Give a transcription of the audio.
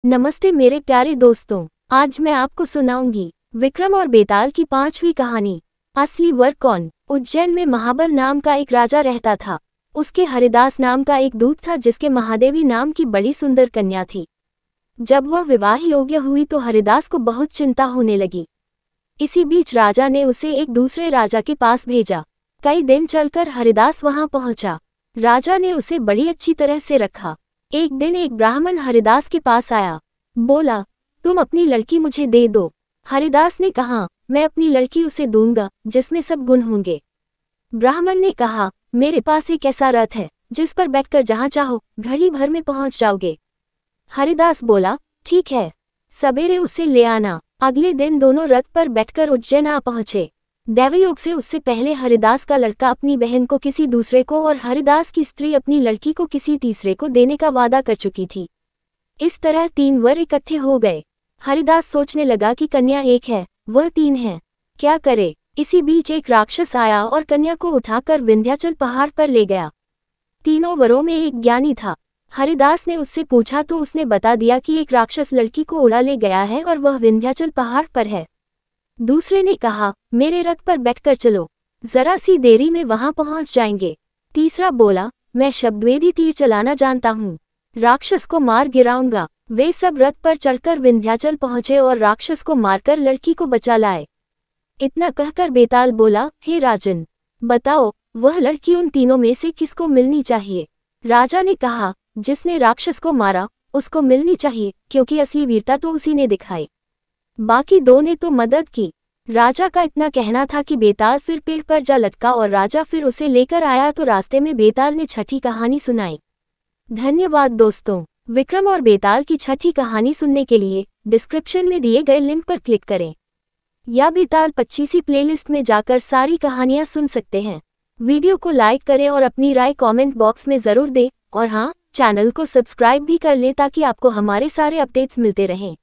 नमस्ते मेरे प्यारे दोस्तों, आज मैं आपको सुनाऊंगी विक्रम और बेताल की 5वीं कहानी। असली वर कौन। उज्जैन में महाबल नाम का एक राजा रहता था। उसके हरिदास नाम का एक दूत था जिसके महादेवी नाम की बड़ी सुंदर कन्या थी। जब वह विवाह योग्य हुई तो हरिदास को बहुत चिंता होने लगी। इसी बीच राजा ने उसे एक दूसरे राजा के पास भेजा। कई दिन चलकर हरिदास वहां पहुंचा। राजा ने उसे बड़ी अच्छी तरह से रखा। एक दिन एक ब्राह्मण हरिदास के पास आया। बोला, तुम अपनी लड़की मुझे दे दो। हरिदास ने कहा, मैं अपनी लड़की उसे दूंगा जिसमें सब गुण होंगे। ब्राह्मण ने कहा, मेरे पास एक ऐसा रथ है जिस पर बैठकर जहां चाहो घड़ी भर में पहुंच जाओगे। हरिदास बोला, ठीक है, सवेरे उसे ले आना। अगले दिन दोनों रथ पर बैठकर उज्जैन आ पहुंचे। दैवयोग से उससे पहले हरिदास का लड़का अपनी बहन को किसी दूसरे को और हरिदास की स्त्री अपनी लड़की को किसी तीसरे को देने का वादा कर चुकी थी। इस तरह 3 वर इकट्ठे हो गए। हरिदास सोचने लगा कि कन्या एक है, वह 3 है, क्या करे। इसी बीच एक राक्षस आया और कन्या को उठाकर विंध्याचल पहाड़ पर ले गया। तीनों वरों में एक ज्ञानी था। हरिदास ने उससे पूछा तो उसने बता दिया कि एक राक्षस लड़की को उड़ा ले गया है और वह विंध्याचल पहाड़ पर है। दूसरे ने कहा, मेरे रथ पर बैठकर चलो, जरा सी देरी में वहां पहुंच जाएंगे। तीसरा बोला, मैं शब्दवेदी तीर चलाना जानता हूँ, राक्षस को मार गिराऊंगा। वे सब रथ पर चढ़कर विंध्याचल पहुंचे और राक्षस को मारकर लड़की को बचा लाए। इतना कहकर बेताल बोला, हे राजन, बताओ वह लड़की उन तीनों में से किसको मिलनी चाहिए। राजा ने कहा, जिसने राक्षस को मारा उसको मिलनी चाहिए, क्योंकि असली वीरता तो उसी ने दिखाई। बाकी 2 ने तो मदद की। राजा का इतना कहना था कि बेताल फिर पेड़ पर जा लटका और राजा फिर उसे लेकर आया तो रास्ते में बेताल ने छठी कहानी सुनाई। धन्यवाद दोस्तों। विक्रम और बेताल की छठी कहानी सुनने के लिए डिस्क्रिप्शन में दिए गए लिंक पर क्लिक करें या बेताल 25वीं प्लेलिस्ट में जाकर सारी कहानियां सुन सकते हैं। वीडियो को लाइक करें और अपनी राय कमेंट बॉक्स में ज़रूर दें और हाँ, चैनल को सब्सक्राइब भी कर लें ताकि आपको हमारे सारे अपडेट्स मिलते रहें।